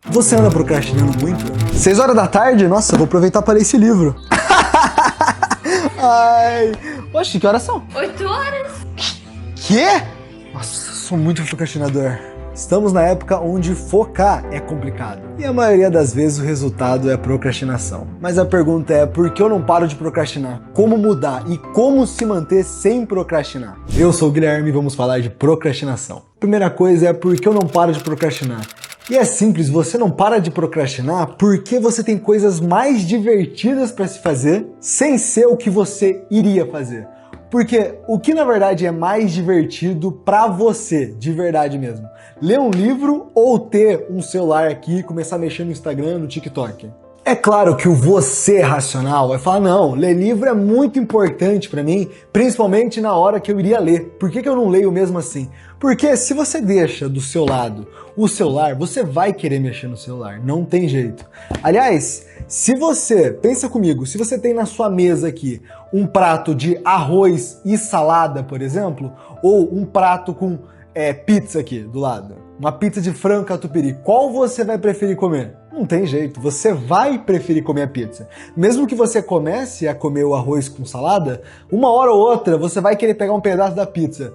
Você anda procrastinando muito? 6 horas da tarde? Nossa, eu vou aproveitar para ler esse livro. Ai, oxe, que horas são? 8 horas. Quê? Nossa, sou muito procrastinador. Estamos na época onde focar é complicado. E a maioria das vezes o resultado é procrastinação. Mas a pergunta é, por que eu não paro de procrastinar? Como mudar e como se manter sem procrastinar? Eu sou o Guilherme e vamos falar de procrastinação. Primeira coisa é por que eu não paro de procrastinar? E é simples, você não para de procrastinar porque você tem coisas mais divertidas para se fazer sem ser o que você iria fazer. Porque o que na verdade é mais divertido pra você, de verdade mesmo? Ler um livro ou ter um celular aqui e começar a mexer no Instagram, no TikTok? É claro que o você racional vai falar, não, ler livro é muito importante pra mim, principalmente na hora que eu iria ler. Por que eu não leio mesmo assim? Porque se você deixa do seu lado o celular, você vai querer mexer no celular, não tem jeito. Aliás, se você, pensa comigo, se você tem na sua mesa aqui um prato de arroz e salada, por exemplo, ou um prato com pizza aqui do lado, uma pizza de frango catupiry, qual você vai preferir comer? Não tem jeito, você vai preferir comer a pizza. Mesmo que você comece a comer o arroz com salada, uma hora ou outra você vai querer pegar um pedaço da pizza.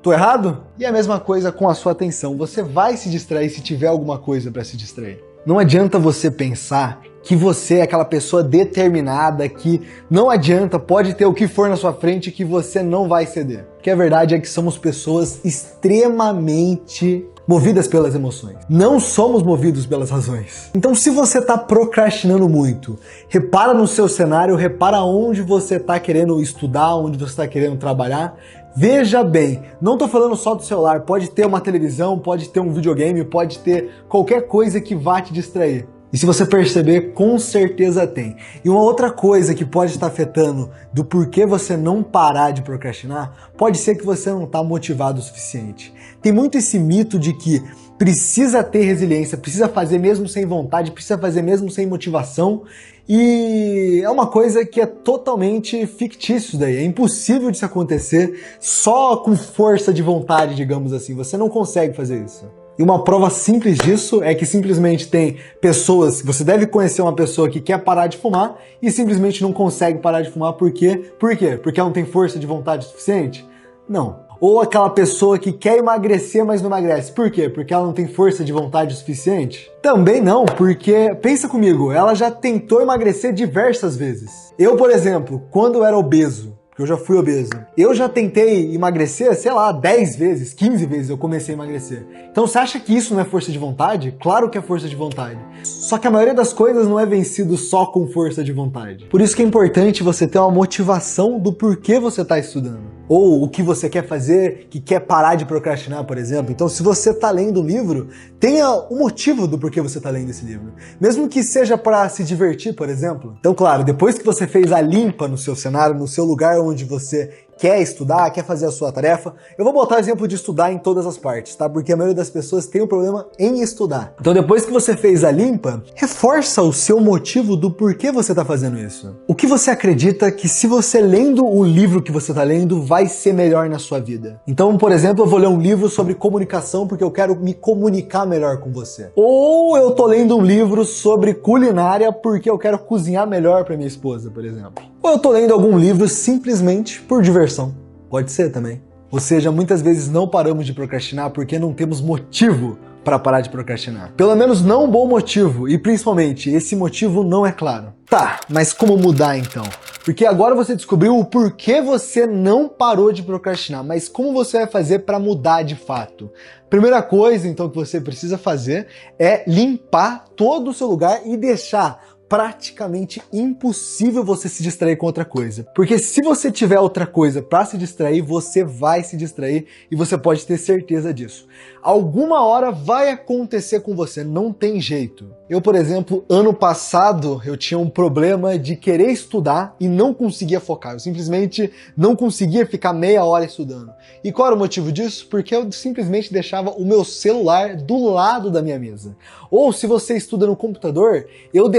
Tô errado? E a mesma coisa com a sua atenção, você vai se distrair se tiver alguma coisa para se distrair. Não adianta você pensar que você é aquela pessoa determinada, que não adianta, pode ter o que for na sua frente que você não vai ceder. Porque a verdade é que somos pessoas extremamente movidas pelas emoções. Não somos movidos pelas razões. Então se você está procrastinando muito, repara no seu cenário, repara onde você está querendo estudar, onde você está querendo trabalhar. Veja bem, não estou falando só do celular, pode ter uma televisão, pode ter um videogame, pode ter qualquer coisa que vá te distrair. E se você perceber, com certeza tem. E uma outra coisa que pode estar afetando do porquê você não parar de procrastinar, pode ser que você não está motivado o suficiente. Tem muito esse mito de que precisa ter resiliência, precisa fazer mesmo sem vontade, precisa fazer mesmo sem motivação. E é uma coisa que é totalmente fictício daí, é impossível disso acontecer só com força de vontade, digamos assim, você não consegue fazer isso. E uma prova simples disso é que simplesmente tem pessoas, você deve conhecer uma pessoa que quer parar de fumar e simplesmente não consegue parar de fumar, por quê? Por quê? Porque ela não tem força de vontade suficiente? Não. Ou aquela pessoa que quer emagrecer, mas não emagrece. Por quê? Porque ela não tem força de vontade suficiente? Também não, porque, pensa comigo, ela já tentou emagrecer diversas vezes. Eu, por exemplo, quando eu era obeso, porque eu já fui obeso, eu já tentei emagrecer, sei lá, 10 vezes, 15 vezes eu comecei a emagrecer. Então você acha que isso não é força de vontade? Claro que é força de vontade. Só que a maioria das coisas não é vencido só com força de vontade. Por isso que é importante você ter uma motivação do porquê você está estudando. Ou o que você quer fazer, que quer parar de procrastinar, por exemplo. Então, se você está lendo um livro, tenha o motivo do porquê você está lendo esse livro. Mesmo que seja para se divertir, por exemplo. Então, claro, depois que você fez a limpa no seu cenário, no seu lugar onde você quer estudar, quer fazer a sua tarefa, eu vou botar o exemplo de estudar em todas as partes, tá? Porque a maioria das pessoas tem um problema em estudar. Então depois que você fez a limpa, reforça o seu motivo do porquê você está fazendo isso. O que você acredita que se você lendo o livro que você está lendo, vai ser melhor na sua vida. Então, por exemplo, eu vou ler um livro sobre comunicação porque eu quero me comunicar melhor com você. Ou eu tô lendo um livro sobre culinária porque eu quero cozinhar melhor para minha esposa, por exemplo. Ou eu tô lendo algum livro simplesmente por diversão. Pode ser também. Ou seja, muitas vezes não paramos de procrastinar porque não temos motivo para parar de procrastinar. Pelo menos não um bom motivo, e principalmente, esse motivo não é claro. Tá, mas como mudar então? Porque agora você descobriu o porquê você não parou de procrastinar, mas como você vai fazer para mudar de fato? Primeira coisa, então, que você precisa fazer é limpar todo o seu lugar e deixar praticamente impossível você se distrair com outra coisa. Porque se você tiver outra coisa para se distrair, você vai se distrair e você pode ter certeza disso. Alguma hora vai acontecer com você, não tem jeito. Eu, por exemplo, ano passado, eu tinha um problema de querer estudar e não conseguia focar. Eu simplesmente não conseguia ficar meia hora estudando. E qual era o motivo disso? Porque eu simplesmente deixava o meu celular do lado da minha mesa. Ou se você estuda no computador, eu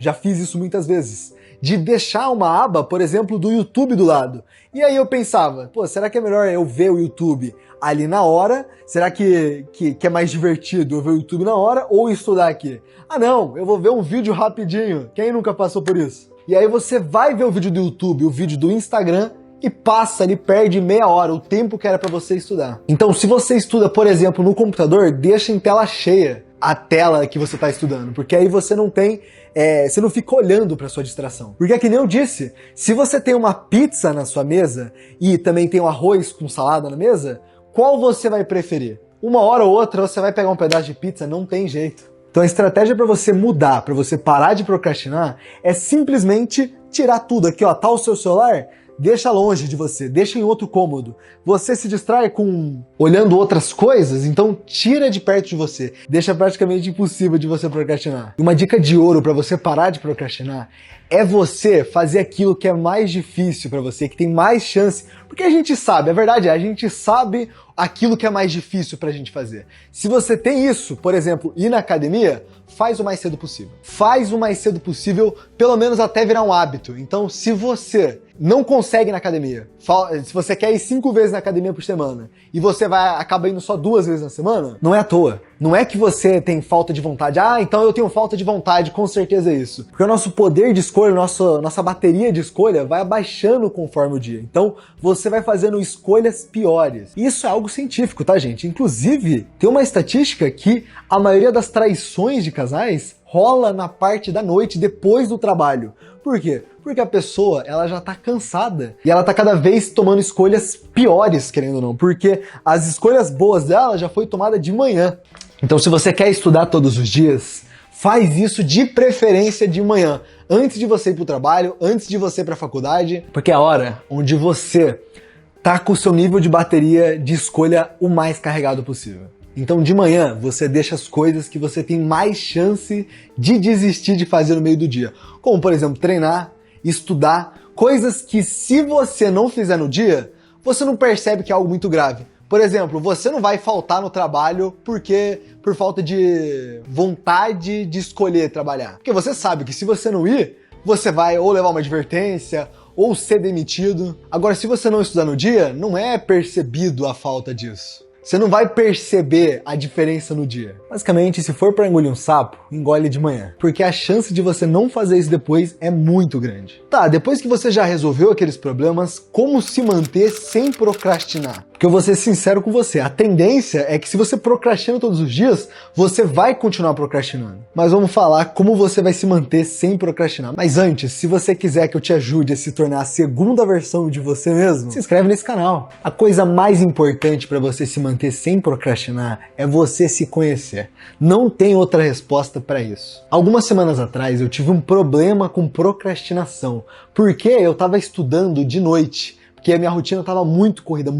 já fiz isso muitas vezes. de deixar uma aba, por exemplo, do YouTube do lado. E aí eu pensava, pô, será que é melhor eu ver o YouTube ali na hora? Será que é mais divertido eu ver o YouTube na hora ou estudar aqui? Ah não, eu vou ver um vídeo rapidinho. Quem nunca passou por isso? E aí você vai ver o vídeo do YouTube, o vídeo do Instagram, e passa ali, perde meia hora, o tempo que era para você estudar. Então, se você estuda, por exemplo, no computador, deixa em tela cheia a tela que você está estudando, porque aí você não tem, você não fica olhando para sua distração. Porque é que nem eu disse, se você tem uma pizza na sua mesa e também tem um arroz com salada na mesa, qual você vai preferir? Uma hora ou outra você vai pegar um pedaço de pizza, não tem jeito. Então a estratégia para você mudar, para você parar de procrastinar, é simplesmente tirar tudo aqui, ó, tá o seu celular? Deixa longe de você, deixa em outro cômodo. Você se distrai com olhando outras coisas, então tira de perto de você. Deixa praticamente impossível de você procrastinar. Uma dica de ouro para você parar de procrastinar é você fazer aquilo que é mais difícil para você, que tem mais chance. Porque a gente sabe, a verdade é, a gente sabe aquilo que é mais difícil pra gente fazer. Se você tem isso, por exemplo, ir na academia, faz o mais cedo possível. Faz o mais cedo possível, pelo menos até virar um hábito. Então, se você não consegue ir na academia, se você quer ir 5 vezes na academia por semana e você acaba indo só 2 vezes na semana, não é à toa. Não é que você tem falta de vontade. Ah, então eu tenho falta de vontade, com certeza é isso. Porque o nosso poder de escolha, nossa bateria de escolha vai abaixando conforme o dia. Então, você vai fazendo escolhas piores. Isso é algo científico, tá, gente? Inclusive, tem uma estatística que a maioria das traições de casais rola na parte da noite, depois do trabalho. Por quê? Porque a pessoa, ela já tá cansada e ela tá cada vez tomando escolhas piores, querendo ou não, porque as escolhas boas dela já foi tomada de manhã. Então, se você quer estudar todos os dias, faz isso de preferência de manhã, antes de você ir pro trabalho, antes de você ir pra faculdade, porque é a hora onde você tá com o seu nível de bateria de escolha o mais carregado possível. Então, de manhã, você deixa as coisas que você tem mais chance de desistir de fazer no meio do dia. Como, por exemplo, treinar, estudar, coisas que se você não fizer no dia, você não percebe que é algo muito grave. Por exemplo, você não vai faltar no trabalho por falta de vontade de escolher trabalhar. Porque você sabe que se você não ir, você vai ou levar uma advertência, ou ser demitido. Agora, se você não estudar no dia, não é percebido a falta disso. Você não vai perceber a diferença no dia. Basicamente, se for para engolir um sapo, engole de manhã. Porque a chance de você não fazer isso depois é muito grande. Tá, depois que você já resolveu aqueles problemas, como se manter sem procrastinar? Porque eu vou ser sincero com você, a tendência é que se você procrastina todos os dias, você vai continuar procrastinando. Mas vamos falar como você vai se manter sem procrastinar. Mas antes, se você quiser que eu te ajude a se tornar a segunda versão de você mesmo, se inscreve nesse canal. A coisa mais importante para você se manter sem procrastinar é você se conhecer. Não tem outra resposta para isso. Algumas semanas atrás eu tive um problema com procrastinação, porque eu estava estudando de noite. Porque a minha rotina estava muito corrida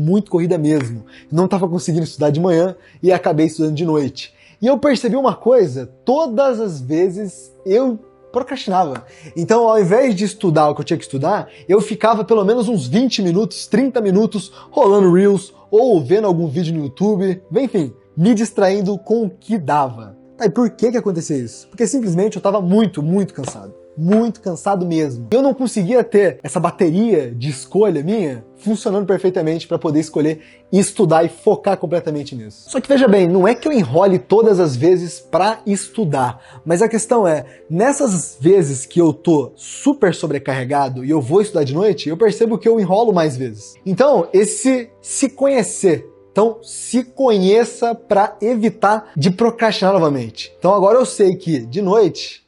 mesmo. Não estava conseguindo estudar de manhã e acabei estudando de noite. E eu percebi uma coisa, todas as vezes eu procrastinava. Então, ao invés de estudar o que eu tinha que estudar, eu ficava pelo menos uns 20 minutos, 30 minutos rolando Reels ou vendo algum vídeo no YouTube, enfim, me distraindo com o que dava. Tá, e por que aconteceu isso? Porque simplesmente eu estava muito cansado. Muito cansado mesmo. Eu não conseguia ter essa bateria de escolha minha funcionando perfeitamente para poder escolher e estudar e focar completamente nisso. Só que veja bem, não é que eu enrole todas as vezes para estudar, mas a questão é, nessas vezes que eu tô super sobrecarregado e eu vou estudar de noite, eu percebo que eu enrolo mais vezes. Então, esse se conhecer. Então, se conheça para evitar de procrastinar novamente. Então, agora eu sei que de noite...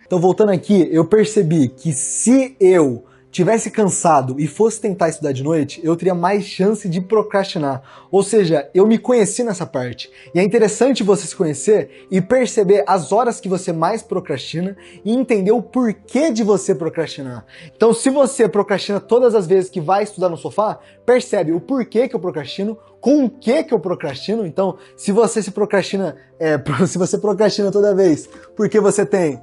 Então, voltando aqui, eu percebi que se eu tivesse cansado e fosse tentar estudar de noite, eu teria mais chance de procrastinar. Ou seja, eu me conheci nessa parte. E é interessante você se conhecer e perceber as horas que você mais procrastina e entender o porquê de você procrastinar. Então, se você procrastina todas as vezes que vai estudar no sofá, percebe o porquê que eu procrastino, com o que eu procrastino. Então, se você procrastina toda vez porque você tem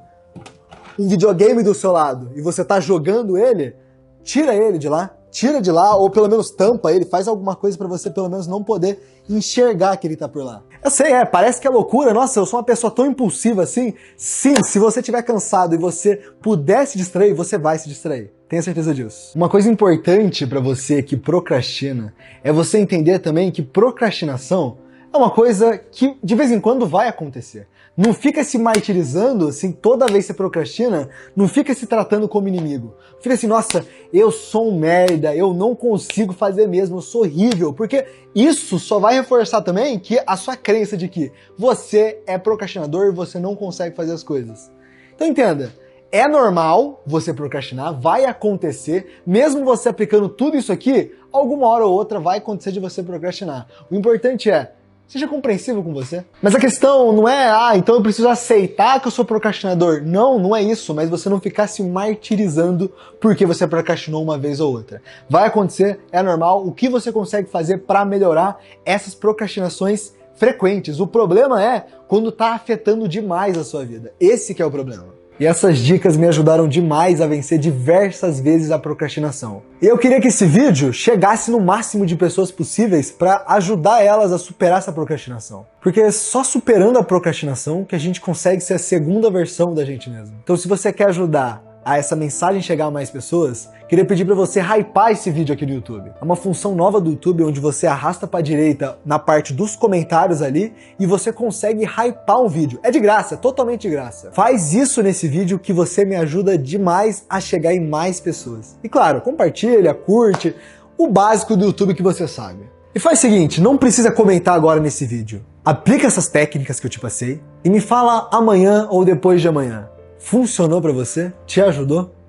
um videogame do seu lado e você tá jogando ele, tira ele de lá, tira de lá, ou pelo menos tampa ele, faz alguma coisa pra você pelo menos não poder enxergar que ele tá por lá. Eu sei, parece que é loucura, nossa, eu sou uma pessoa tão impulsiva assim. Sim, se você estiver cansado e você puder se distrair, você vai se distrair. Tenha certeza disso. Uma coisa importante pra você que procrastina é você entender também que procrastinação é uma coisa que de vez em quando vai acontecer. Não fica se martirizando, assim, toda vez que você procrastina, não fica se tratando como inimigo. Fica assim, nossa, eu sou um merda, eu não consigo fazer mesmo, eu sou horrível. Porque isso só vai reforçar também que a sua crença de que você é procrastinador e você não consegue fazer as coisas. Então entenda, é normal você procrastinar, vai acontecer, mesmo você aplicando tudo isso aqui, alguma hora ou outra vai acontecer de você procrastinar. O importante é, seja compreensível com você. Mas a questão não é, então eu preciso aceitar que eu sou procrastinador. Não, não é isso, mas você não ficar se martirizando porque você procrastinou uma vez ou outra. Vai acontecer, é normal. O que você consegue fazer para melhorar essas procrastinações frequentes? O problema é quando tá afetando demais a sua vida. Esse que é o problema. E essas dicas me ajudaram demais a vencer diversas vezes a procrastinação. E eu queria que esse vídeo chegasse no máximo de pessoas possíveis para ajudar elas a superar essa procrastinação. Porque é só superando a procrastinação que a gente consegue ser a segunda versão da gente mesmo. Então se você quer ajudar a essa mensagem chegar a mais pessoas, queria pedir para você hypar esse vídeo aqui no YouTube. É uma função nova do YouTube onde você arrasta para a direita na parte dos comentários ali e você consegue hypar um vídeo. É de graça, totalmente de graça. Faz isso nesse vídeo que você me ajuda demais a chegar em mais pessoas. E claro, compartilha, curte, o básico do YouTube que você sabe. E faz o seguinte, não precisa comentar agora nesse vídeo. Aplica essas técnicas que eu te passei e me fala amanhã ou depois de amanhã. Funcionou pra você? Te ajudou?